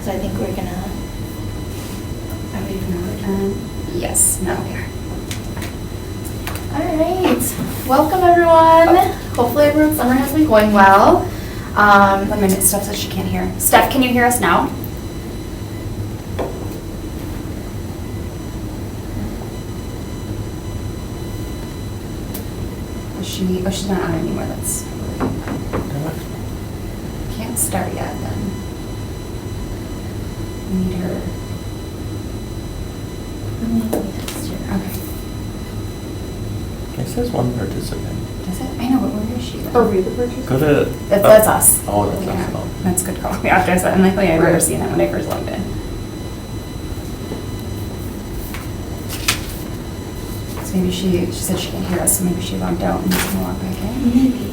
So I think we're gonna. Are we done? Yes, no, we are. All right, welcome everyone. Hopefully everyone's summer has been going well. 1 minute, Steph says she can't hear. Steph, can you hear us now? She's not on anymore. That's can't start yet then. We need her. Okay. It says one participant. Does it? I know, but where is she? Oh, read the purchase. Go to. That's us. Oh, that's Yeah. us. Oh. That's a good call. After I said, I'm like, oh yeah, I remember seeing that when I first logged in. So maybe she said she can hear us, so maybe she logged out and just gonna log back in. Maybe.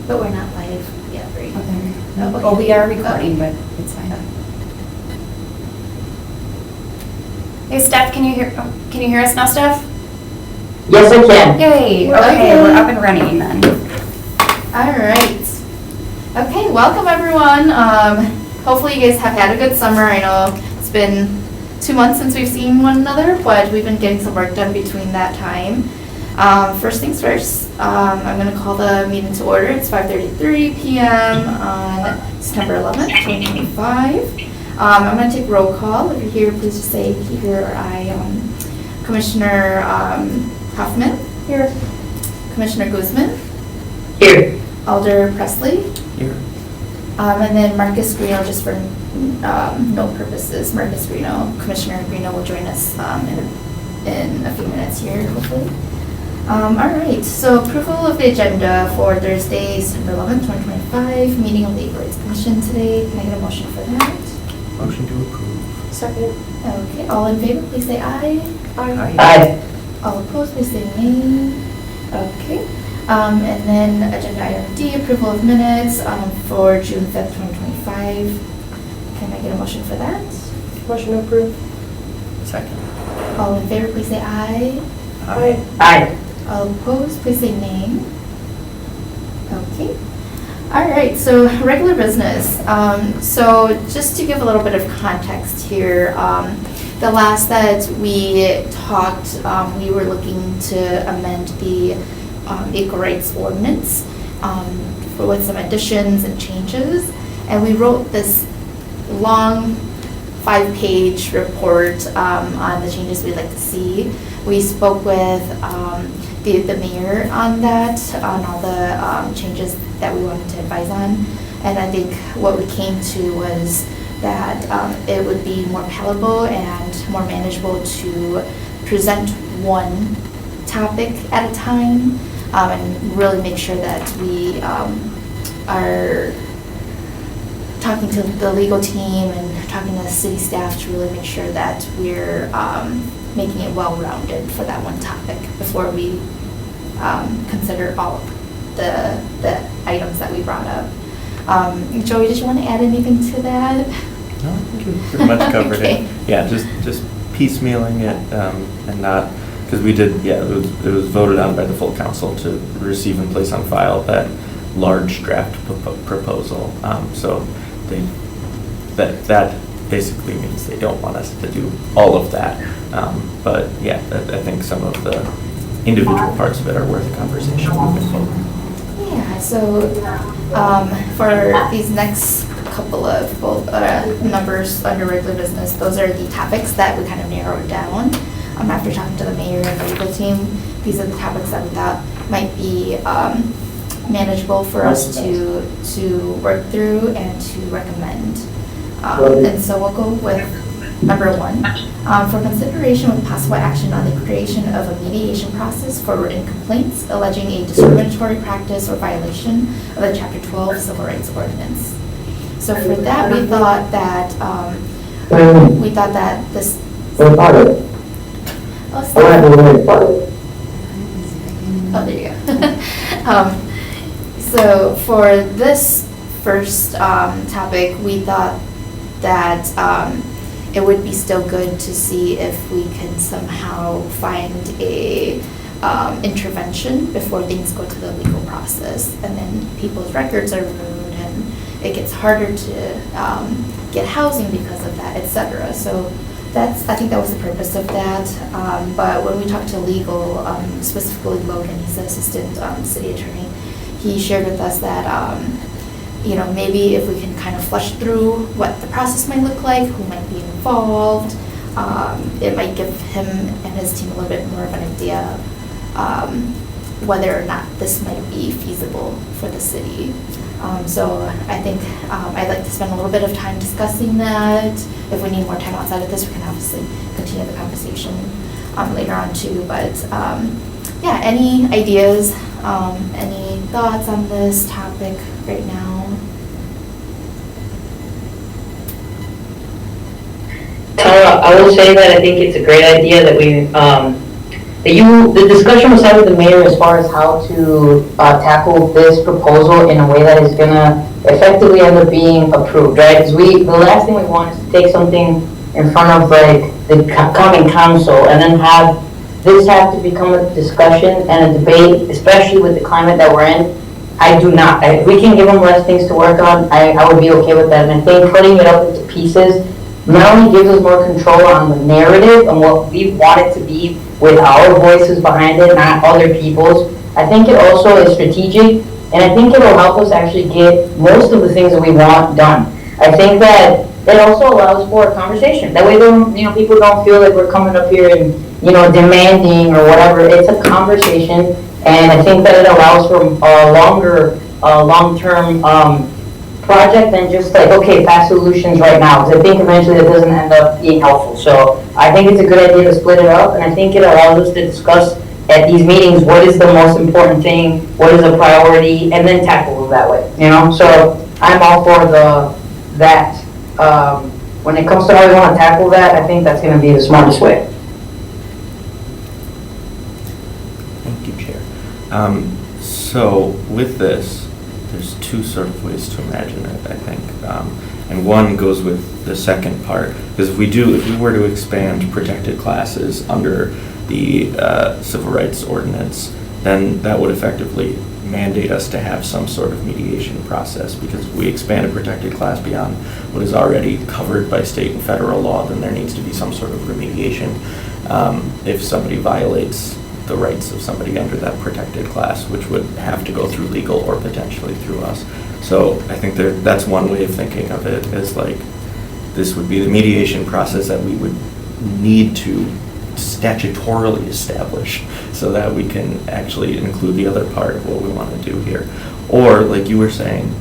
But we're not live yet, right? Oh, there we go. Oh, okay. Oh, we are recording, but it's fine. Hey, Steph, can you hear us now, Steph? Yes, I can. Yay! We're Okay, okay. we're up and running then. All right. Okay, welcome everyone. Hopefully you guys have had a good summer. I know it's been 2 months since we've seen one another, but we've been getting some work done between that time. First things first, I'm going to call the meeting to order. It's 5:33 p.m. on September 11th, 2025. I'm going to take roll call. If you're here, please just say here or I. Commissioner Huffman. Here. Commissioner Guzman. Here. Alder Presley. Here. And then Marcus Greeno, just for no purposes. Marcus Greeno, Commissioner Greeno will join us in a few minutes here, hopefully. All right, so approval of the agenda for Thursday, September 11th, 2025, meeting of the Equal Rights Commission today. Can I get a motion for that? Motion to approve. Second. Okay, all in favor, please say aye. Aye. All opposed, please say nay. Okay. And then agenda item D, approval of minutes for June 5th, 2025. Can I get a motion for that? Motion to approve. Second. All in favor, please say aye. Aye. Aye. All opposed, please say nay. Okay. All right, so regular business. So just to give a little bit of context here, the last that we talked, we were looking to amend the Equal Rights Ordinance with some additions and changes. And we wrote this long 5-page report on the changes we'd like to see. We spoke with the mayor on that, on all the changes that we wanted to advise on. And I think what we came to was that it would be more palatable and more manageable to present one topic at a time and really make sure that we are talking to the legal team and talking to the city staff to really make sure that we're making it well-rounded for that one topic before we consider all of the items that we brought up. Joey, did you want to add anything to that? No, I think you pretty much covered Okay. it. Yeah, just piecemealing it and not, because we did, yeah, it was voted on by the full council to receive and place on file that large draft proposal. So that basically means they don't want us to do all of that. But yeah, I think some of the individual parts of it are worth a conversation moving forward. Yeah, so for these next couple of numbers under regular business, those are the topics that we kind of narrowed down after talking to the mayor and the legal team. These are the topics that we thought might be manageable for us to work through and to recommend. And so we'll go with number 1. For consideration with possible action on the creation of a mediation process for written complaints alleging a discriminatory practice or violation of the Chapter 12 Civil Rights Ordinance. So for that, we thought that this. Oh, there you go. So for this first topic, we thought that it would be still good to see if we can somehow find a intervention before things go to the legal process. And then people's records are ruined and it gets harder to get housing because of that, etc. So I think that was the purpose of that. But when we talked to legal, specifically Logan, he's the assistant city attorney, he shared with us that, maybe if we can kind of flush through what the process might look like, who might be involved, it might give him and his team a little bit more of an idea whether or not this might be feasible for the city. So I think I'd like to spend a little bit of time discussing that. If we need more time outside of this, we can obviously continue the conversation later on too. But yeah, any ideas, any thoughts on this topic right now? I will say that I think it's a great idea that the discussion was had with the mayor as far as how to tackle this proposal in a way that is gonna effectively end up being approved, right? Because the last thing we want is to take something in front of like the coming council and then have to become a discussion and a debate, especially with the climate that we're in. I do not. If we can give them less things to work on, I would be okay with that. And I think putting it up into pieces not only gives us more control on the narrative and what we want it to be with our voices behind it, not other people's. I think it also is strategic, and I think it will help us actually get most of the things that we want done. I think that it also allows for a conversation. That way, people don't feel like we're coming up here and demanding or whatever. It's a conversation, and I think that it allows for a longer, long-term project than just like, okay, fast solutions right now, because I think eventually that doesn't end up being helpful. So I think it's a good idea to split it up, and I think it allows us to discuss at these meetings what is the most important thing, what is a priority, and then tackle it that way, So I'm all for that. When it comes to how we want to tackle that, I think that's going to be the smartest way. Thank you, Chair. So with this, there's two sort of ways to imagine it, I think. And one goes with the second part, because if we were to expand protected classes under the Civil Rights Ordinance, then that would effectively mandate us to have some sort of mediation process, because if we expand a protected class beyond what is already covered by state and federal law, then there needs to be some sort of remediation if somebody violates the rights of somebody under that protected class, which would have to go through legal or potentially through us. So I think that's one way of thinking of it, is like this would be the mediation process that we would need to statutorily establish so that we can actually include the other part of what we want to do here. Or like you were saying,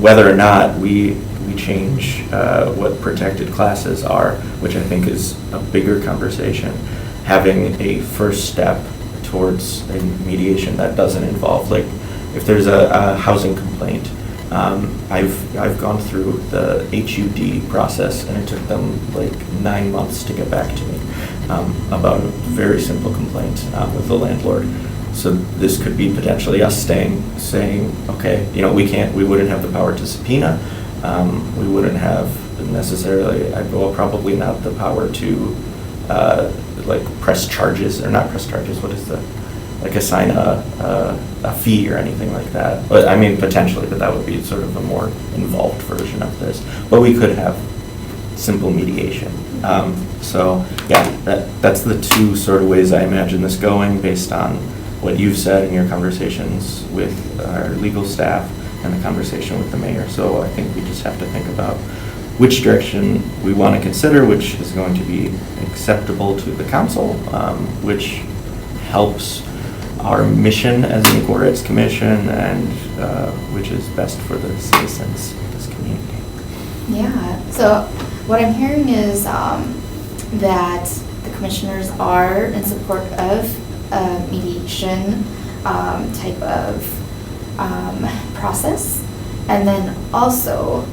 whether or not we change what protected classes are, which I think is a bigger conversation, having a first step towards a mediation that doesn't involve, like, if there's a housing complaint, I've gone through the HUD process, and it took them like 9 months to get back to me about a very simple complaint with the landlord. So this could be potentially us saying, okay, we wouldn't have the power to subpoena. We wouldn't have necessarily, probably not the power to press charges, or not press charges, assign a fee or anything like that. But I mean, potentially, but that would be sort of a more involved version of this. But we could have simple mediation. So yeah, that's the two sort of ways I imagine this going, based on what you've said in your conversations with our legal staff and the conversation with the mayor. So I think we just have to think about which direction we want to consider, which is going to be acceptable to the council, which helps our mission as an Equal Rights Commission, and which is best for the citizens of this community. Yeah, so what I'm hearing is that the commissioners are in support of mediation type of process, and then also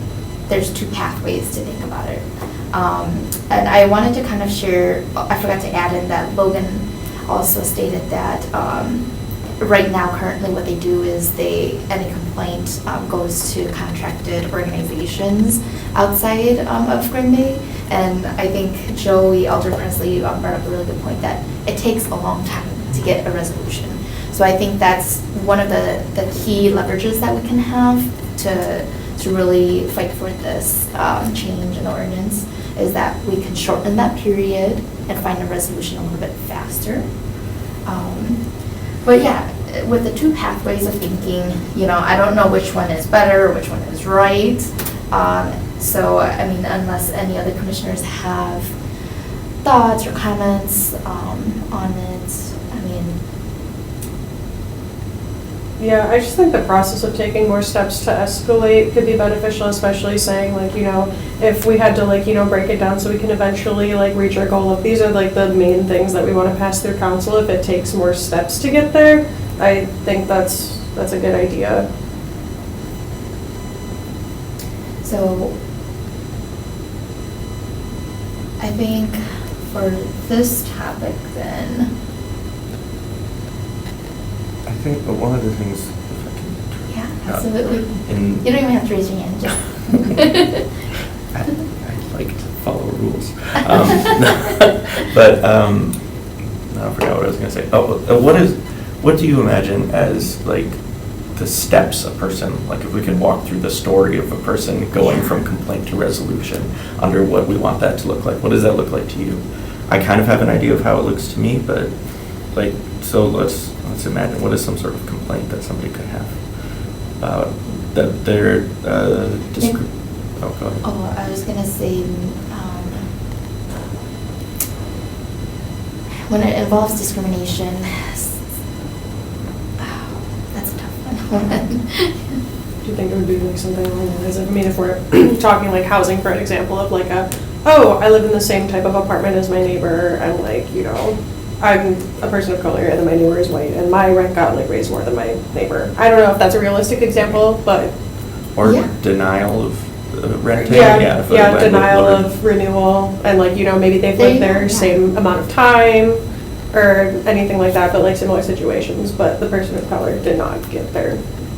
there's two pathways to think about it. And I wanted to kind of share, I forgot to add in that Logan also stated that right now, currently, what they do is any complaint goes to contracted organizations outside of Green Bay. And I think Joey Alder Presley brought up a really good point that it takes a long time to get a resolution. So I think that's one of the key leverages that we can have to really fight for this change in the ordinance, is that we can shorten that period and find a resolution a little bit faster. But yeah, with the two pathways of thinking, I don't know which one is better or which one is right. So, I mean, unless any other commissioners have thoughts or comments on it, I mean. Yeah, I just think the process of taking more steps to escalate could be beneficial, especially saying like, if we had to like, break it down so we can eventually like reach our goal of these are like the main things that we want to pass through council. If it takes more steps to get there, I think that's a good idea. So, I think for this topic then, I think one of the things, if I can. yeah, absolutely. In, You don't even have to raise your hand, just. I like to follow rules. But I forgot what I was going to say. What do you imagine as like the steps a person, like if we can walk through the story of a person going from complaint to resolution under what we want that to look like? What does that look like to you? I kind of have an idea of how it looks to me, but like, so let's imagine what is some sort of complaint that somebody could have that they're oh, go ahead. Oh, I was gonna say, when it involves discrimination, that's a tough one. Do you think it would be like something along the lines of, if we're talking like housing for an example of like I live in the same type of apartment as my neighbor, and like, I'm a person of color and then my neighbor is white and my rent got like raised more than my neighbor. I don't know if that's a realistic example, but. Or Yeah. denial of renting. Yeah, if a landlord- denial of renewal, and like, maybe they've There you lived go, there yeah. same amount of time or anything like that, but like similar situations, but the person of color did not get their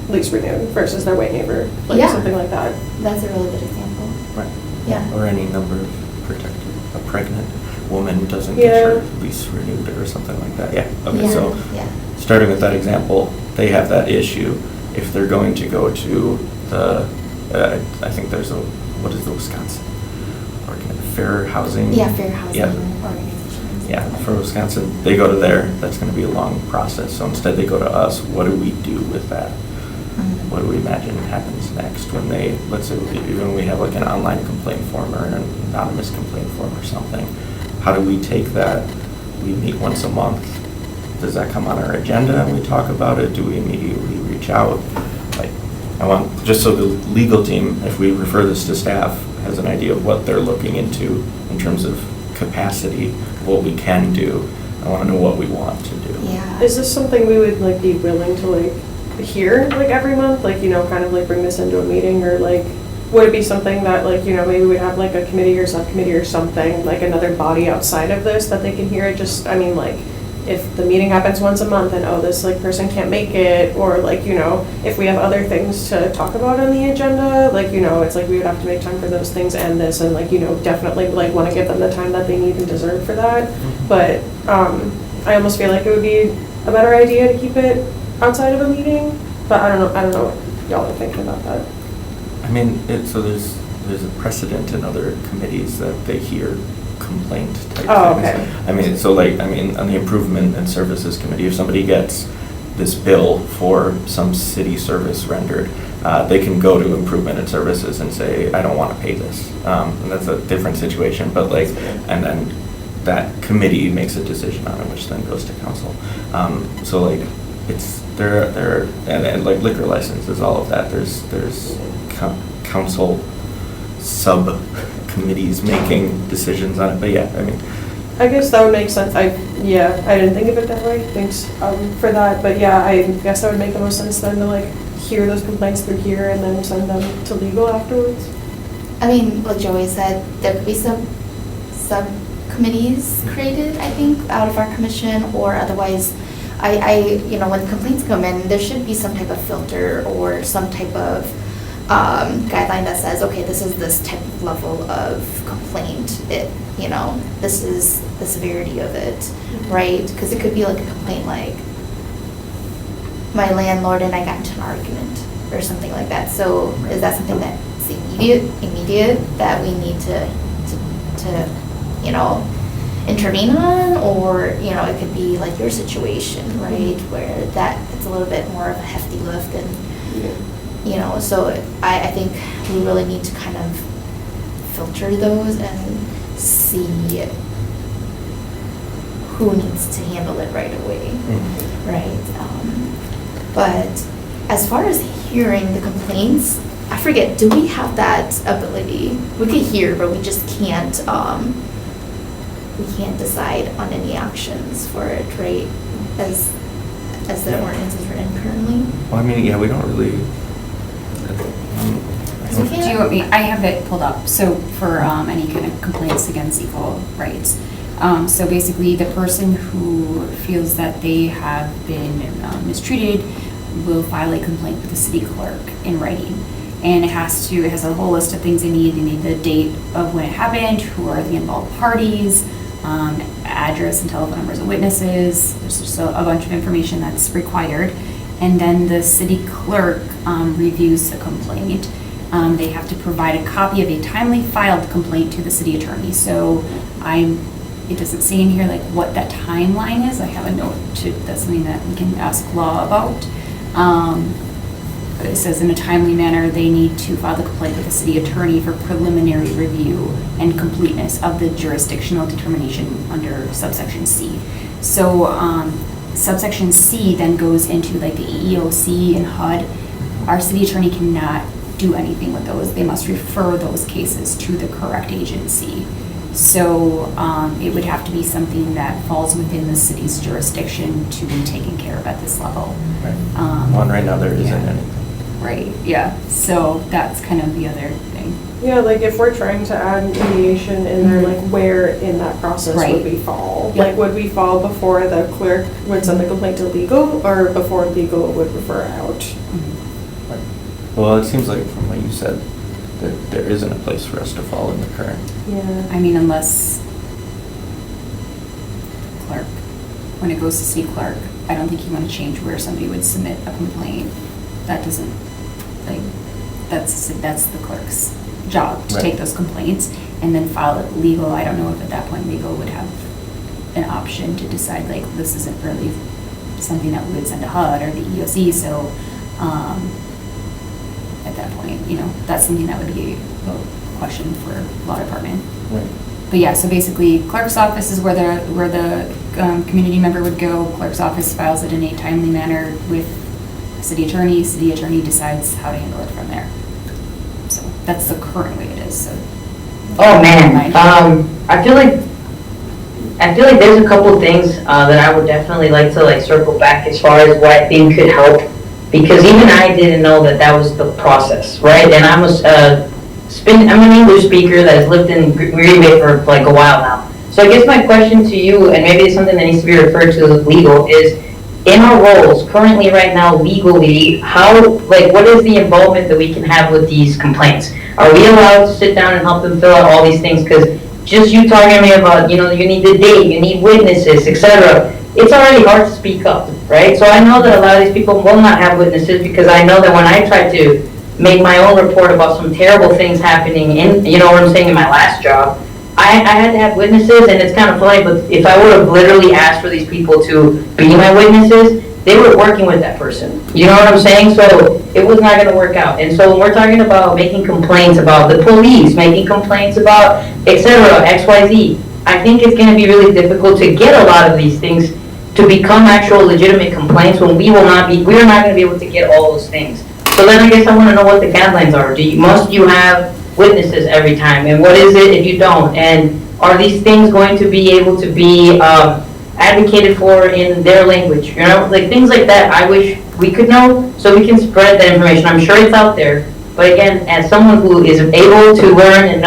lease renewed versus their white neighbor, like Yeah. something like that. That's a really good example. Right. Yeah. Or any number of protected, a pregnant woman doesn't Yeah. get her lease renewed or something like that. Yeah, okay, Yeah, so yeah. starting with that example, they have that issue. If they're going to go to the, I think there's what is the Wisconsin? Fair Housing? Yeah, fair housing Yeah. organizations. Yeah, for Wisconsin, they go to there, that's gonna be a long process. So instead they go to us, what do we do with that? Mhm. What do we imagine happens next when they, let's say, even we have like an online complaint form or an anonymous complaint form or something, how do we take that? We meet once a month. Does that come on our agenda and we talk about it? Do we immediately reach out? Like, I want, just so the legal team, if we refer this to staff, has an idea of what they're looking into in terms of capacity, what we can do. I want to know what we want to do. Yeah. Is this something we would like be willing to like hear like every month, like, kind of like bring this into a meeting, or like, would it be something that like, maybe we'd have like a committee or subcommittee or something, like another body outside of this that they can hear it? Just, like, if the meeting happens once a month and, this like person can't make it, or like, if we have other things to talk about on the agenda, like, it's like we would have to make time for those things and this, and like, definitely like want to give them the time that they need and deserve for that. But I almost feel like it would be a better idea to keep it outside of a meeting, but I don't know what y'all are thinking about that. I mean, so there's a precedent in other committees that they hear complaint type Oh, things. okay. I mean, so like, on the Improvement and Services Committee, if somebody gets this bill for some city service rendered, they can go to Improvement and Services and say, I don't want to pay this. And that's a different situation, but like, and then that committee makes a decision on it, which then goes to council. So like, it's, and like liquor licenses, all of that, there's council subcommittees making decisions on it, but yeah, I mean. I guess that would make sense. I didn't think of it that way. Thanks for that. But yeah, I guess that would make the most sense then to like hear those complaints through here and then send them to legal afterwards. I mean, like Joey said, there could be some subcommittees created, I think, out of our commission, or otherwise, when complaints come in, there should be some type of filter or some type of guideline that says, okay, this is this type of level of complaint. This is the severity of it, right? Because it could be like a complaint like, my landlord and I got into an argument or something like that. So is that something that's immediate that we need to intervene on? Or, it could be like your situation, right? Where it's a little bit more of a hefty lift and, so I think we really need to kind of filter those and see who needs to handle it right away, right? But as far as hearing the complaints, I forget, do we have that ability? We can hear, but we just can't decide on any actions for it, right? As the ordinance is written currently. Well, I mean, yeah, we don't really. So do you want me, I have it pulled up, so for any kind of complaints against equal rights. So basically, the person who feels that they have been mistreated will file a complaint with the city clerk in writing. And it has a whole list of things they need. They need the date of when it happened, who are the involved parties, address and telephone numbers of witnesses. There's just a bunch of information that's required. And then the city clerk reviews the complaint. They have to provide a copy of a timely filed complaint to the city attorney. So it doesn't say in here like what that timeline is. I have a note that's something that we can ask law about. But it says in a timely manner, they need to file the complaint with the city attorney for preliminary review and completeness of the jurisdictional determination under subsection C. So subsection C then goes into like the EEOC and HUD. Our city attorney cannot do anything with those. They must refer those cases to the correct agency. So it would have to be something that falls within the city's jurisdiction to be taken care of at this level. Right. One right now, there isn't yeah. anything. Right, yeah, so that's kind of the other thing. Yeah, like if we're trying to add mediation in there, like where in that process Right. would we fall? Yep. Like would we fall before the clerk would send the complaint to legal or before legal would refer out? Right. Well, it seems like from what you said, that there isn't a place for us to fall in the current. Yeah. I mean, unless clerk, when it goes to city clerk, I don't think you want to change where somebody would submit a complaint. That doesn't, like, that's the clerk's job to Right. take those complaints and then file it legal. I don't know if at that point legal would have an option to decide like this isn't really something that we would send to HUD or the EOC. So at that point, that's something that would be a question for law department. Right. But yeah, so basically clerk's office is where the community member would go. Clerk's office files it in a timely manner with city attorney decides how to handle it from there. So that's the current way it is, so. Oh, man, I feel like there's a couple things that I would definitely like to circle back as far as what I think could help, because even I didn't know that was the process, right? And I'm an English speaker that has lived in Green Bay for like a while now. So I guess my question to you, and maybe it's something that needs to be referred to as legal, is in our roles currently right now legally, what is the involvement that we can have with these complaints? Are we allowed to sit down and help them fill out all these things? Because just you talking to me about, you need the date, you need witnesses, etc. It's already hard to speak up, right? So I know that a lot of these people will not have witnesses, because I know that when I tried to make my own report about some terrible things happening in my last job, I had to have witnesses, and it's kind of funny, but if I would have literally asked for these people to be my witnesses, they were working with that person. You know what I'm saying? So it was not going to work out. And so when we're talking about making complaints about the police, making complaints about, etc., XYZ, I think it's going to be really difficult to get a lot of these things to become actual legitimate complaints when we are not going to be able to get all those things. So then I guess I want to know what the guidelines are. Must you have witnesses every time, and what is it if you don't? And are these things going to be able to be advocated for in their language? Things like that I wish we could know so we can spread that information. I'm sure it's out there, but again, as someone who is able to learn and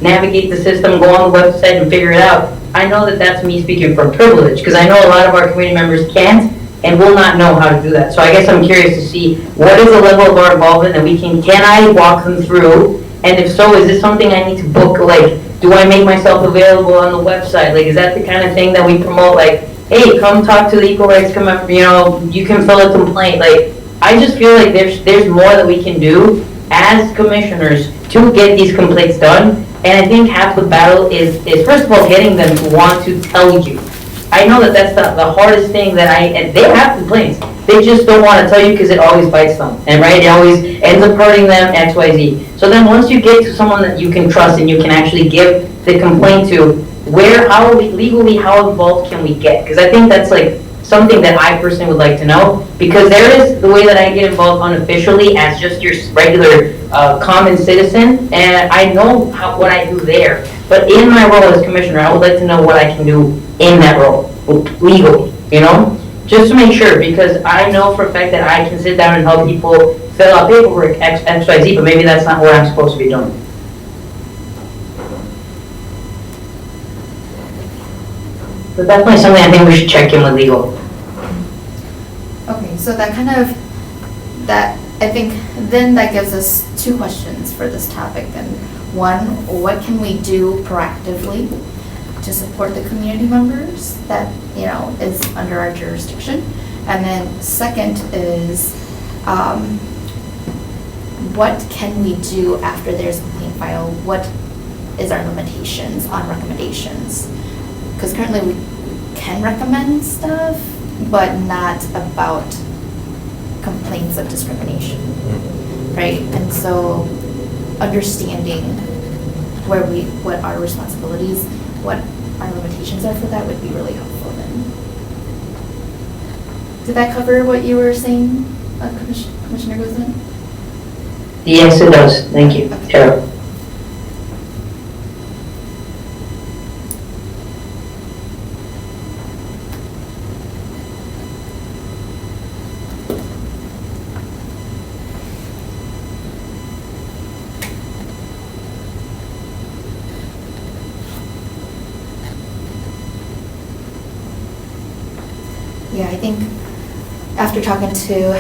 navigate the system, go on the website and figure it out, I know that that's me speaking from privilege, because I know a lot of our community members can't, and will not know how to do that. So I guess I'm curious to see, what is the level of our involvement that we can I walk them through? And if so, is this something I need to book, like, do I make myself available on the website? Like, is that the kind of thing that we promote, like, hey, come talk to the Equal Rights Commission, you know, you can fill a complaint, like, I just feel like there's more that we can do as commissioners to get these complaints done. And I think half the battle is first of all, getting them to want to tell you. I know that that's the hardest thing and they have complaints. They just don't want to tell you because it always bites them. And right, it always ends up hurting them, X, Y, Z. So then once you get to someone that you can trust and you can actually give the complaint to, legally, how involved can we get? Because I think that's like something that I personally would like to know, because there is the way that I get involved unofficially as just your regular common citizen, and I know what I do there. But in my role as commissioner, I would like to know what I can do in that role, legally, you know? Just to make sure, because I know for a fact that I can sit down and help people fill out paperwork, X, Y, Z, but maybe that's not what I'm supposed to be doing. But definitely something I think we should check in with legal. Okay, so I think then that gives us two questions for this topic. And one, what can we do proactively to support the community members that, you know, is under our jurisdiction? And then second is, what can we do after there's a complaint filed? What is our limitations on recommendations? Because currently we can recommend stuff, but not about complaints of discrimination, right? And so understanding what our responsibilities, what our limitations are for that would be really helpful then. Did that cover what you were saying, Commissioner Guzman? Yes, it does. Thank you. Okay. Tara. Yeah, I think after talking to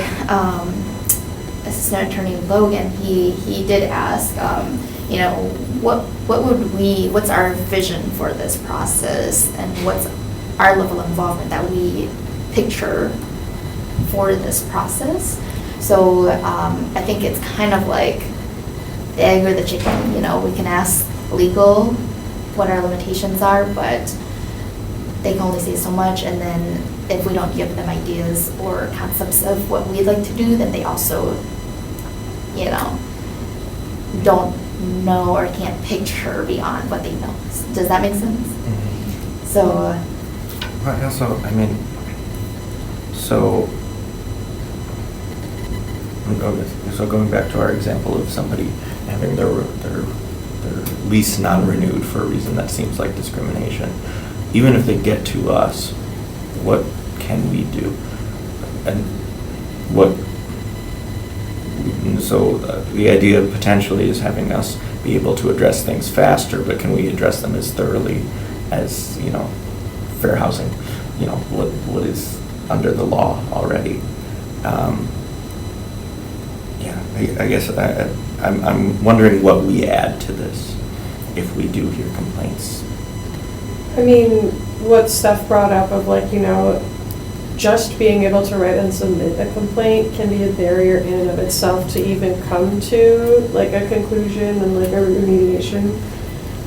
Assistant Attorney Logan, he did ask, you know, what's our vision for this process, and what's our level of involvement that we picture for this process. So I think it's kind of like the egg or the chicken. You know, we can ask legal what our limitations are, but they can only say so much, and then if we don't give them ideas or concepts of what we'd like to do, then they also, you know, don't know or can't picture beyond what they know. Does that make sense? Mm-hmm. So. I also, I mean, so going back to our example of somebody having their lease non-renewed for a reason that seems like discrimination, even if they get to us, what can we do? And so the idea potentially is having us be able to address things faster, but can we address them as thoroughly as, you know, fair housing, you know, what is under the law already? I guess I'm wondering what we add to this if we do hear complaints. I mean, what Steph brought up of, like, you know, just being able to write and submit a complaint can be a barrier in and of itself to even come to like a conclusion and like a remediation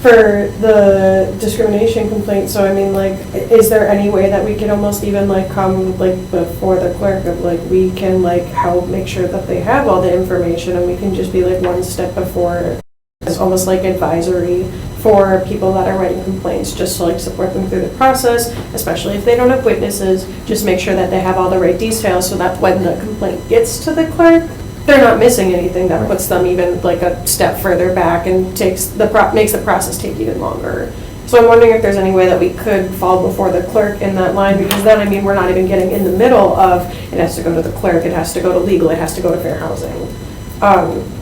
for the discrimination complaint. So I mean, like, is there any way that we can almost even like come like before the clerk of like, we can like help make sure that they have all the information, and we can just be like one step before, it's almost like advisory for people that are writing complaints, just to like support them through the process, especially if they don't have witnesses, just make sure that they have all the right details so that when the complaint gets to the clerk, they're not missing anything that puts them even like a step further back and makes the process take even longer. So I'm wondering if there's any way that we could fall before the clerk in that line, because then, I mean, we're not even getting in the middle of, it has to go to the clerk, it has to go to legal, it has to go to fair housing.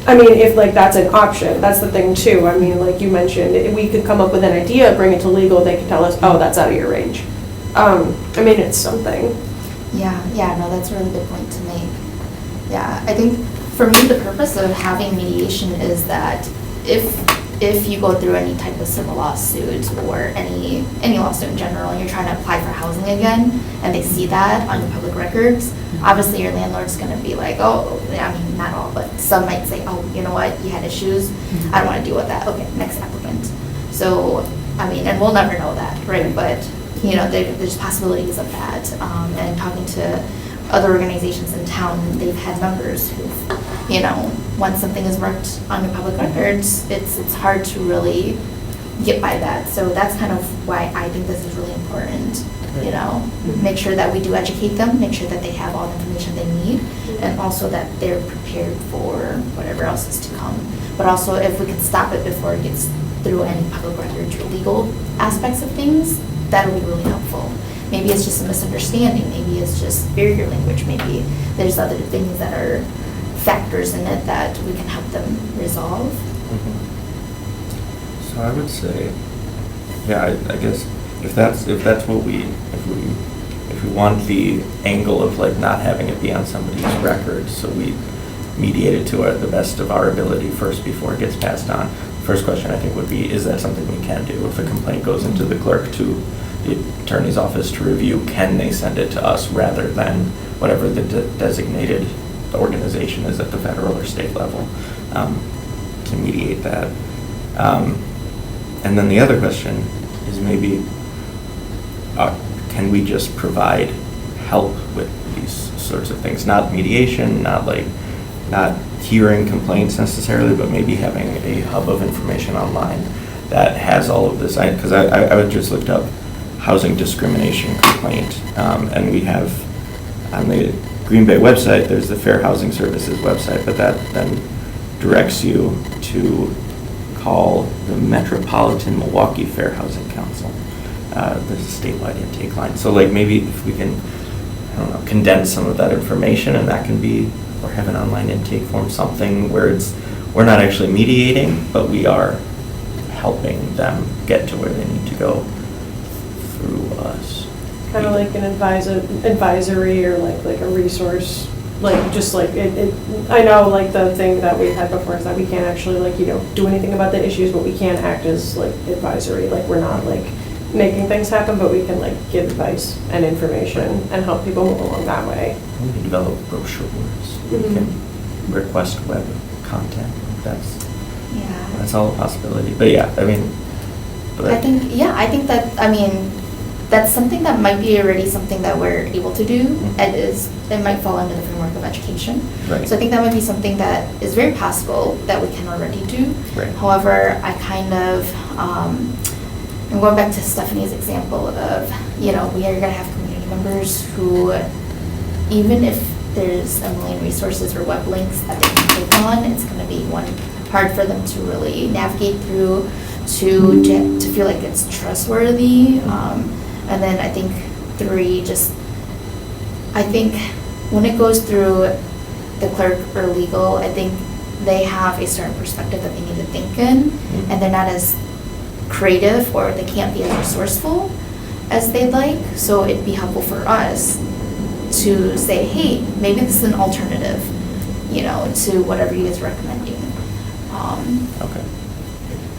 I mean, if like that's an option, that's the thing too. I mean, like you mentioned, if we could come up with an idea, bring it to legal, they could tell us, oh, that's out of your range. I mean, it's something. Yeah, no, that's a really good point to make. Yeah, I think for me, the purpose of having mediation is that if you go through any type of civil lawsuit or any lawsuit in general, and you're trying to apply for housing again, and they see that on your public records, obviously your landlord's gonna be like, oh, I mean, not all, but some might say, oh, you know what, you had issues, I don't wanna deal with that, okay, next applicant. So, I mean, and we'll never know that, right, but, you know, there's possibilities of that, and talking to other organizations in town, they've had members who've, you know, once something is marked on your public records, it's hard to really get by that. So that's kind of why I think this is really important, you know, make sure that we do educate them, make sure that they have all the information they need, and also that they're prepared for whatever else is to come. But also if we can stop it before it gets through any public records or legal aspects of things, that'll be really helpful. Maybe it's just a misunderstanding, maybe it's just barrier language, maybe there's other things that are factors in it that we can help them resolve. So I would say, yeah, I guess if that's what if we want the angle of like not having it be on somebody's record, so we mediate it to the best of our ability first before it gets passed on. First question I think would be, is that something we can do? If a complaint goes into the clerk to the attorney's office to review, can they send it to us rather than whatever the designated organization is at the federal or state level to mediate that? And then the other question is maybe, can we just provide help with these sorts of things? Not mediation, not hearing complaints necessarily, but maybe having a hub of information online that has all of this. Because I would just looked up housing discrimination complaint, and we have on the Green Bay website, there's the Fair Housing Services website, but that then directs you to call the Metropolitan Milwaukee Fair Housing Council. There's a statewide intake line. So like maybe if we can, I don't know, condense some of that information, and that can be, or have an online intake form, something where we're not actually mediating, but we are helping them get to where they need to go through us. Kind of like an advisory or like a resource, like just like it. I know like the thing that we've had before is that we can't actually like, you know, do anything about the issues, but we can act as like advisory. Like we're not like making things happen, but we can like give advice and information and help people move along that way. We can develop brochures. We can request web content. That's all a possibility. But yeah, I mean. I think that, I mean, that's something that might be already something that we're able to do. It might fall under the framework of education. Right. So I think that might be something that is very possible that we can already do. Right. However, I kind of, I'm going back to Stephanie's example of, you know, we are going to have community members who, even if there's a million resources or web links that they can click on, it's going to be hard for them to really navigate through, to feel like it's trustworthy. And then I think 3, I think when it goes through the clerk or legal, I think they have a certain perspective that they need to think in, and they're not as creative, or they can't be as resourceful as they'd like. So it'd be helpful for us to say, hey, maybe this is an alternative, you know, to whatever you guys are recommending. Okay.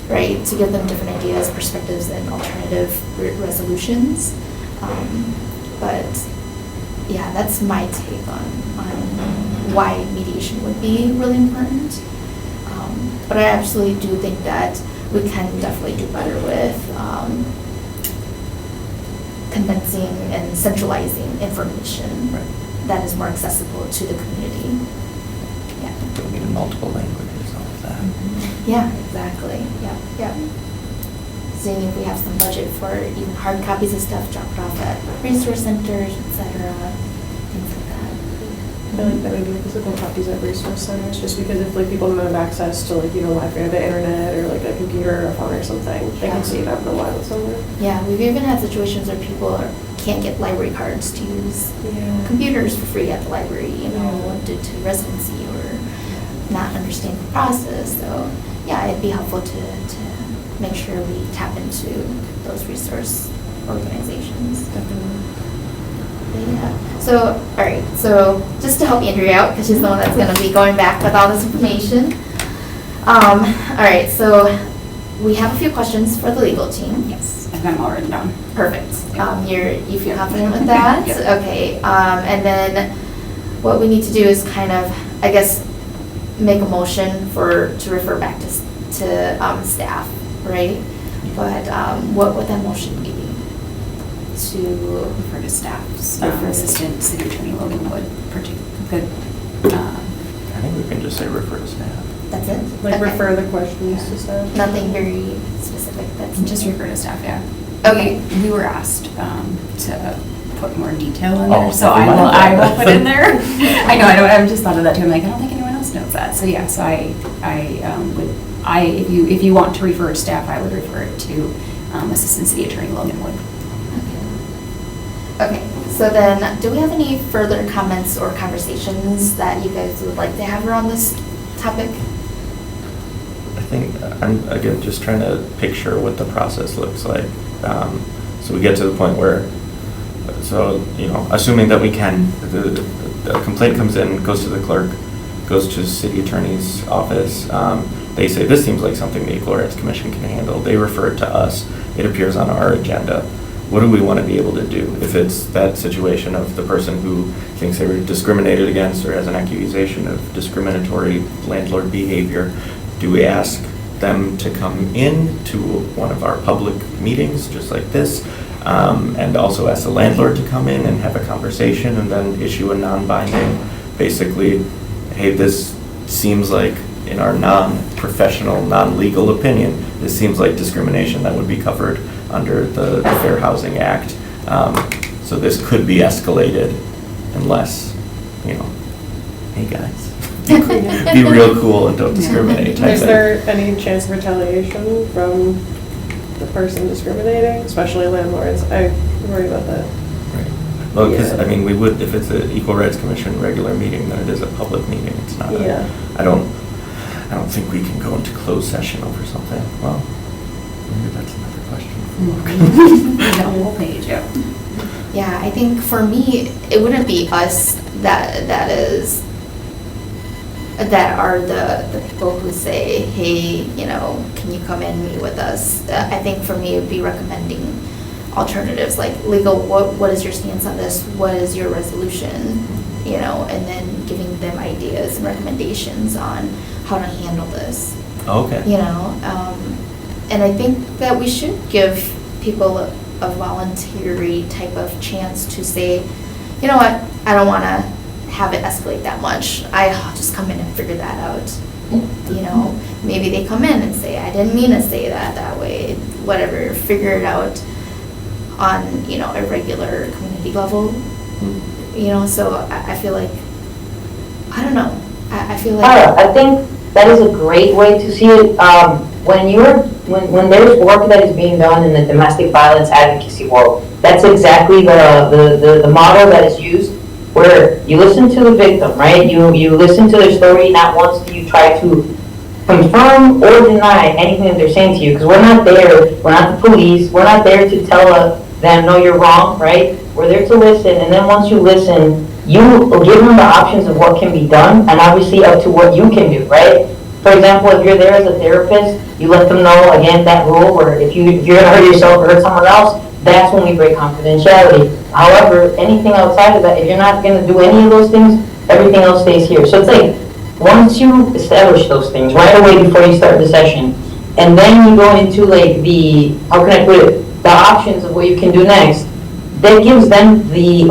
Right, to give them different ideas, perspectives, and alternative resolutions. But yeah, that's my take on why mediation would be really important. But I absolutely do think that we can definitely do better with condensing and centralizing information that is more accessible to the community. Yeah. We'll need in multiple languages, all of that. Yeah, exactly. Yeah. Seeing if we have some budget for even hard copies of stuff, drop it off at resource centers, etc. Things like that. I feel like that would be physical copies at resource centers, just because if like people don't have access to like, you know, Wi-Fi or the internet or like a computer or a phone or something, they can see that in the wild somewhere. Yeah, we've even had situations where people can't get library cards to use computers for free at the library, you know, due to residency or not understanding the process. So yeah, it'd be helpful to make sure we tap into those resource organizations. Definitely. Yeah. So, all right, so just to help Andrea out, because she's the one that's gonna be going back with all this information. All right, so we have a few questions for the legal team. Yes, I've got them all written down. Perfect. Yeah. You feel confident with that? Yeah. Okay, and then what we need to do is kind of, I guess, make a motion to refer back to staff, right? But what would that motion be? To Refer to staff's Refer- Assistant City Attorney Logan Wood, good. I think we can just say refer to staff. That's it? Like Okay. refer the questions to staff. Nothing very specific, that's Just refer to staff, yeah. Okay. We were asked to put more detail in Oh, there, so never I mind. will put in there. I just thought of that too, I'm like, I don't think anyone else knows that. So yeah, so if you want to refer to staff, I would refer it to Assistant City Attorney Logan Wood. Okay, so then, do we have any further comments or conversations that you guys would like to have around this topic? I think, I'm, again, just trying to picture what the process looks like. So we get to the point where, assuming that we can, the complaint comes in, goes to the clerk, goes to the city attorney's office. They say, this seems like something the Equal Rights Commission can handle. They refer it to us. It appears on our agenda. What do we want to be able to do? If it's that situation of the person who thinks they were discriminated against or has an accusation of discriminatory landlord behavior, do we ask them to come in to one of our public meetings, just like this, and also ask the landlord to come in and have a conversation and then issue a non-binding, basically, hey, this seems like, in our non-professional, non-legal opinion, this seems like discrimination that would be covered under the Fair Housing Act. So this could be escalated unless, hey guys, be real cool and don't discriminate type Is thing. there any chance of retaliation from the person discriminating, especially landlords? I worry about that. Right. Well, because, Yeah. we would, if it's an Equal Rights Commission regular meeting, then it is a public meeting. It's not Yeah. I don't think we can go into closed session over something. Well, maybe that's another question. The whole page, yeah. Yeah, I think for me, it wouldn't be us that are the people who say, hey, can you come in and meet with us? I think for me, it would be recommending alternatives, like legal, what is your stance on this? What is your resolution? And then giving them ideas and recommendations on how to handle this. Okay. And I think that we should give people a voluntary type of chance to say, you know what, I don't want to have it escalate that much. I'll just come in and figure that out. Maybe they come in and say, I didn't mean to say that way, whatever, figure it out on, a regular community level. So I feel like, I don't know, I feel like. I think that is a great way to see it. When there's work that is being done in the domestic violence advocacy world, that's exactly the model that is used, where you listen to the victim, right? You listen to their story. Not once do you try to confirm or deny anything that they're saying to you, because we're not there. We're not the police. We're not there to tell them, no, you're wrong, right? We're there to listen, and then once you listen, you give them the options of what can be done, and obviously up to what you can do, right? For example, if you're there as a therapist, you let them know, again, that rule where if you're going to hurt yourself or hurt someone else, that's when we break confidentiality. However, anything outside of that, if you're not going to do any of those things, everything else stays here. So it's like, once you establish those things right away before you start the session, and then you go into like how can I put it, the options of what you can do next, that gives them the,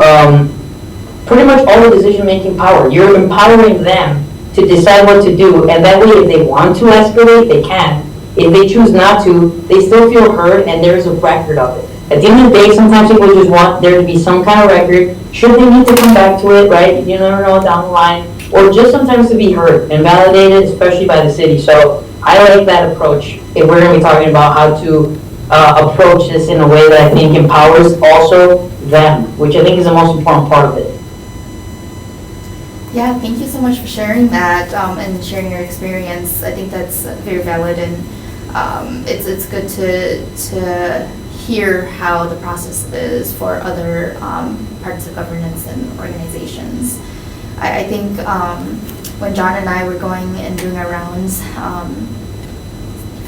pretty much all the decision-making power. You're empowering them to decide what to do, and that way if they want to escalate, they can. If they choose not to, they still feel heard, and there's a record of it. At the end of the day, sometimes people just want there to be some kind of record. Should they need to come back to it, right? You never know down the line. Or just sometimes to be heard and validated, especially by the city. So I like that approach if we're going to be talking about how to approach this in a way that I think empowers also them, which I think is the most important part of it. Yeah, thank you so much for sharing that and sharing your experience. I think that's very valid, and it's good to hear how the process is for other parts of governance and organizations. I think when John and I were going and doing our rounds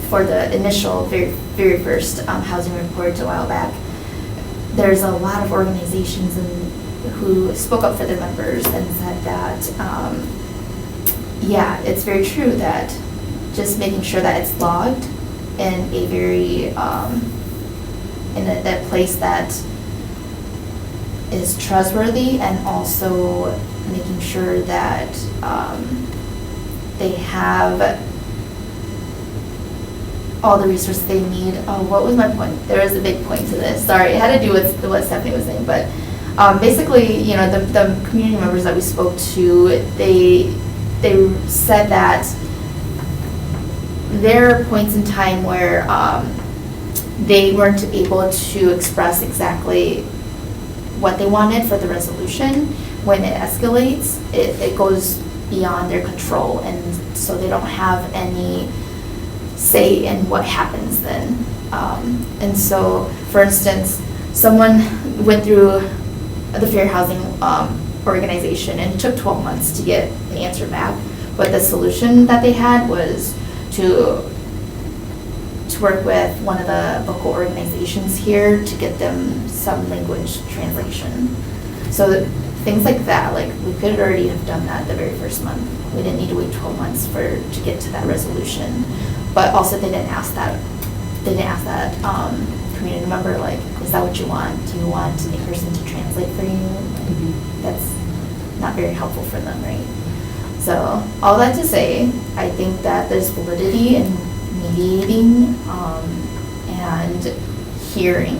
for the initial, very first housing report a while back, there's a lot of organizations who spoke up for their members and said that, yeah, it's very true that just making sure that it's logged in a very, that place that is trustworthy, and also making sure that they have all the resources they need. Oh, what was my point? There is a big point to this. Sorry, it had to do with what Stephanie was saying, but basically, you know, the community members that we spoke to, they said that there are points in time where they weren't able to express exactly what they wanted for the resolution. When it escalates, it goes beyond their control, and so they don't have any say in what happens then. And so, for instance, someone went through the Fair Housing organization, and it took 12 months to get an answer back. But the solution that they had was to work with one of the local organizations here to get them some language translation. So things like that, like we could already have done that the very first month. We didn't need to wait 12 months to get to that resolution. But also they didn't ask that community member, like, is that what you want? Do you want a person to translate for you? Like, that's not very helpful for them, right? So all that to say, I think that there's validity in mediating and hearing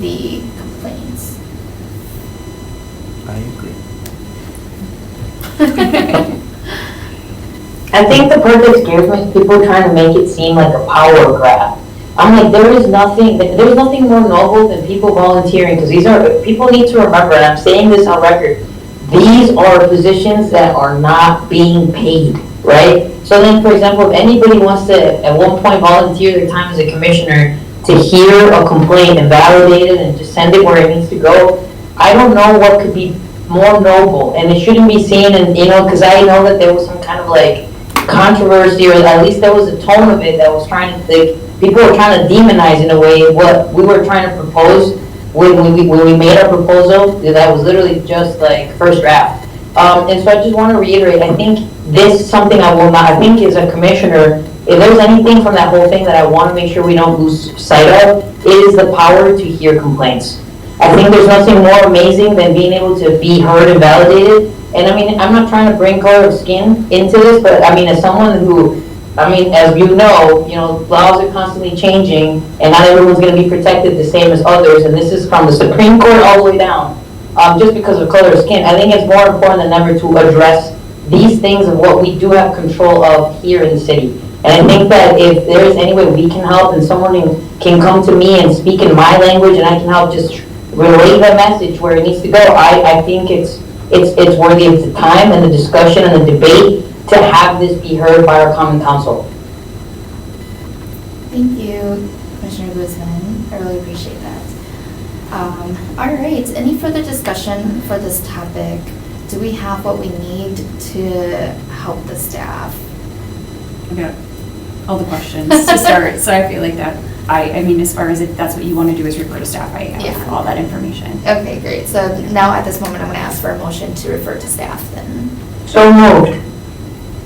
the complaints. I agree. I think the part that scares me is people trying to make it seem like a power grab. I'm like, there's nothing more noble than people volunteering, because people need to remember, and I'm saying this on record, these are positions that are not being paid, right? So then, for example, if anybody wants to, at one point, volunteer their time as a commissioner to hear a complaint and validate it and just send it where it needs to go, I don't know what could be more noble. And it shouldn't be seen, and because I know that there was some kind of like controversy, or at least there was a tone of it that was trying to, like, people were trying to demonize in a way what we were trying to propose when we made our proposal. That was literally just like first draft. And so I just want to reiterate, I think this is something I think as a commissioner, if there's anything from that whole thing that I want to make sure we don't lose sight of, it is the power to hear complaints. I think there's nothing more amazing than being able to be heard and validated. And I mean, I'm not trying to bring color of skin into this, but I mean, as someone who, as you know, laws are constantly changing, and not everyone's going to be protected the same as others, and this is from the Supreme Court all the way down, just because of color of skin. I think it's more important than ever to address these things of what we do have control of here in the city. And I think that if there is any way we can help, and someone can come to me and speak in my language, and I can help just relay the message where it needs to go, I think it's worthy of the time and the discussion and the debate to have this be heard by our Common Council. Thank you, Commissioner Guzman. I really appreciate that. All right, any further discussion for this topic? Do we have what we need to help the staff? I've got all the questions to start, so I feel like that, I mean, as far as if that's what you want to do is refer to staff, I have Yeah. all that information. Okay, great. So now at this moment, I'm going to ask for a motion to refer to staff then. So moved.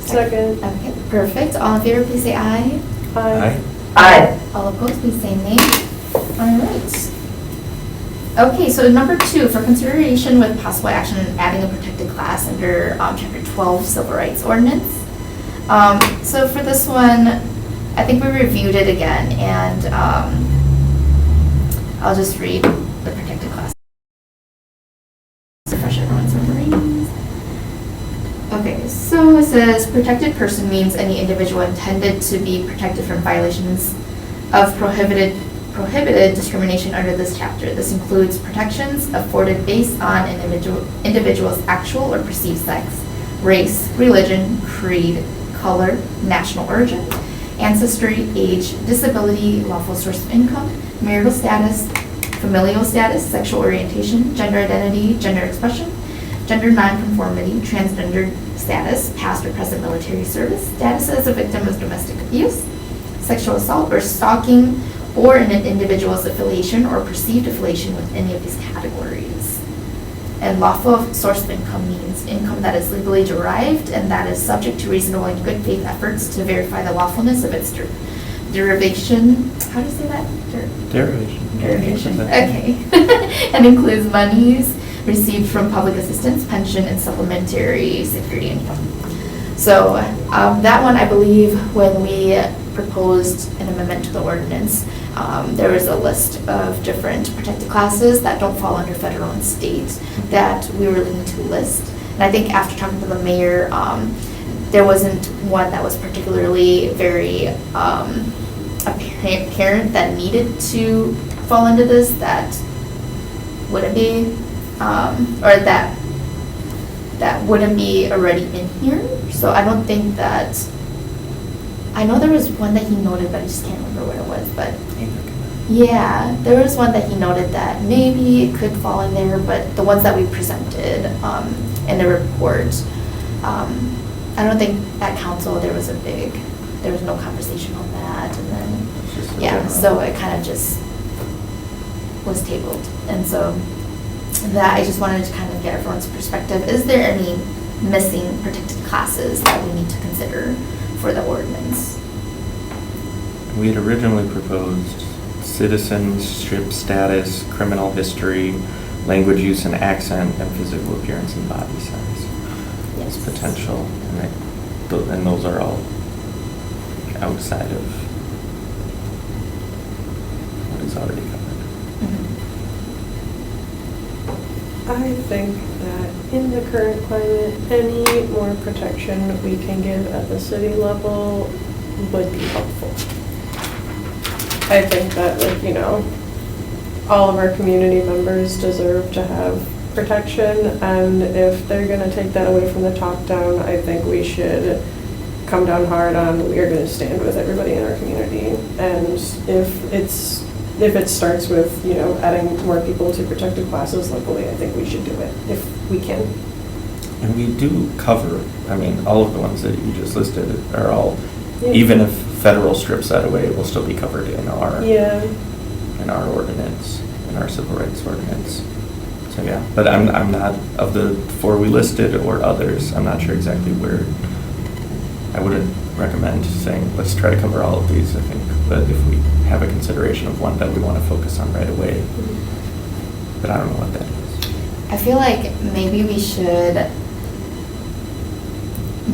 Second. Okay, perfect. All in favor, please say aye. Aye. Aye. All opposed, please say nay. All right. Okay, so number 2, for consideration with possible action, adding a protected class under Chapter 12 Civil Rights Ordinance. So for this one, I think we reviewed it again, and I'll just read the protected class. Refresh everyone's memories. Okay, so it says protected person means any individual intended to be protected from violations of prohibited discrimination under this chapter. This includes protections afforded based on an individual's actual or perceived sex, race, religion, creed, color, national origin, ancestry, age, disability, lawful source of income, marital status, familial status, sexual orientation, gender identity, gender expression, gender nonconformity, transgender status, past or present military service, status as a victim of domestic abuse, sexual assault or stalking, or an individual's affiliation or perceived affiliation with any of these categories. And lawful source of income means income that is legally derived and that is subject to reasonable and good faith efforts to verify the lawfulness of its derivation. How do you say that? Derivation. Derivation, okay. And includes monies received from public assistance, pension, and supplementary security income. So that one, I believe, when we proposed an amendment to the ordinance, there was a list of different protected classes that don't fall under federal and state that we were looking to list. And I think after talking to the mayor, there wasn't one that was particularly very apparent that needed to fall into this that wouldn't be, or that wouldn't be already in here. So I don't think that, I know there was one that he noted, but I just can't remember what it was, but yeah, there was one that he noted that maybe it could fall in there, but the ones that we presented in the report, I don't think at council there was no conversation on that, and then, yeah, so it kind of just was tabled. And so that, I just wanted to kind of get everyone's perspective. Is there any missing protected classes that we need to consider for the ordinance? We had originally proposed citizenship status, criminal history, language use and accent, and physical appearance and body size. Yes. As potential, and those are all outside of what is already covered. I think that in the current climate, any more protection we can give at the city level would be helpful. I think that, like, you know, all of our community members deserve to have protection, and if they're gonna take that away from the top down, I think we should come down hard on, we are gonna stand with everybody in our community. And if it starts with, you know, adding more people to protected classes locally, I think we should do it if we can. And we do cover, I mean, all of the ones that you just listed are all, Yeah. even if federal strips that away, it will still be covered in our Yeah. ordinance, in our civil rights ordinance. So yeah, but I'm not, of the 4 we listed or others, I'm not sure exactly where. I wouldn't recommend saying, let's try to cover all of these, I think, but if we have a consideration of one that we want to focus on right away, but I don't know what that is. I feel like maybe we should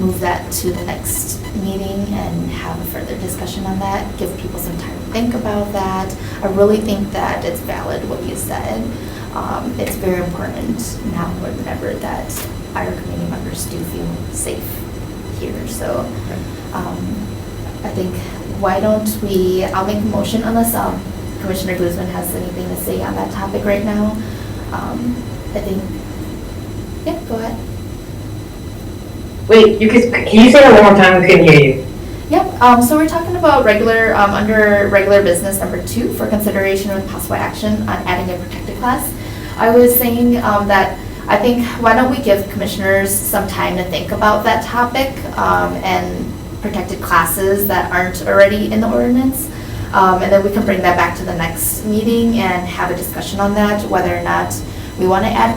move that to the next meeting and have a further discussion on that, give people some time to think about that. I really think that it's valid what you said. It's very important now more than ever that our community members do feel safe here. So I think, why don't we, I'll make a motion unless Commissioner Guzman has anything to say on that topic right now. I think, yeah, go ahead. Wait, can you say that one more time? I couldn't hear you. Yep, so we're talking about regular, under regular business number 2 for consideration with possible action on adding a protected class. I was saying that I think, why don't we give commissioners some time to think about that topic and protected classes that aren't already in the ordinance. And then we can bring that back to the next meeting and have a discussion on that, whether or not we want to add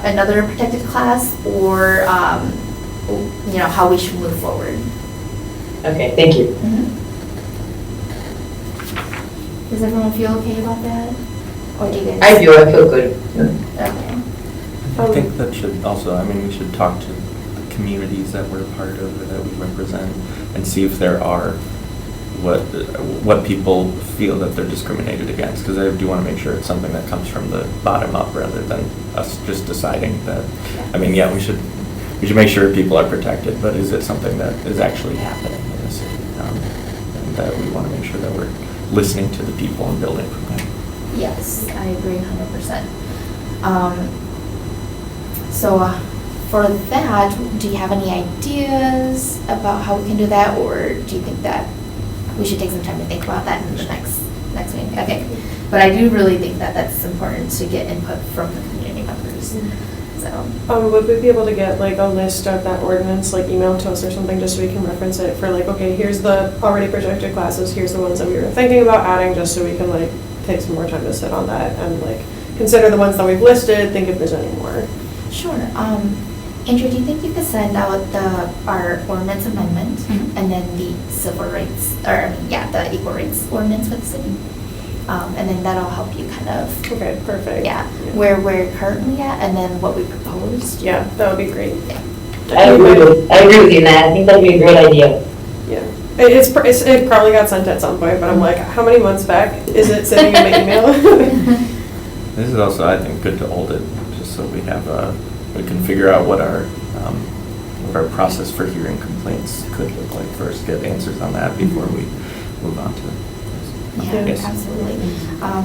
another protected class, or you know, how we should move forward. Okay, thank you. Does everyone feel okay about that? Or do you guys? I do, I feel good. Okay. I think that should also, I mean, we should talk to the communities that we're a part of or that we represent and see if there are, what people feel that they're discriminated against, because I do want to make sure it's something that comes from the bottom up rather than us just deciding that. I mean, yeah, we should make sure people are protected, but is it something that is actually happening in the city? And that we want to make sure that we're listening to the people and building from them. Yes, I agree 100%. So for that, do you have any ideas about how we can do that, or do you think that we should take some time to think about that in the next meeting? Okay, but I do really think that that's important to get input from the community members, so. Would we be able to get like a list of that ordinance, like emailed to us or something, just so we can reference it for like, okay, here's the already projected classes, here's the ones that we were thinking about adding, just so we can like take some more time to sit on that and like consider the ones that we've listed, think if there's any more. Sure. Andrew, do you think you could send out our ordinance amendment Mhm. and then the civil rights, the equal rights ordinance for the city? And then that'll help you kind of, Okay, perfect. where we're currently at and then what we proposed. Yeah, that would be great. Yeah. I agree with you, Nat. I think that'd be a great idea. Yeah. It probably got sent at some point, but I'm like, how many months back is it sitting in the email? This is also, I think, good to hold it, just so we have we can figure out what our process for hearing complaints could look like first, get answers on that before we move on to it. Yeah, Yes. absolutely.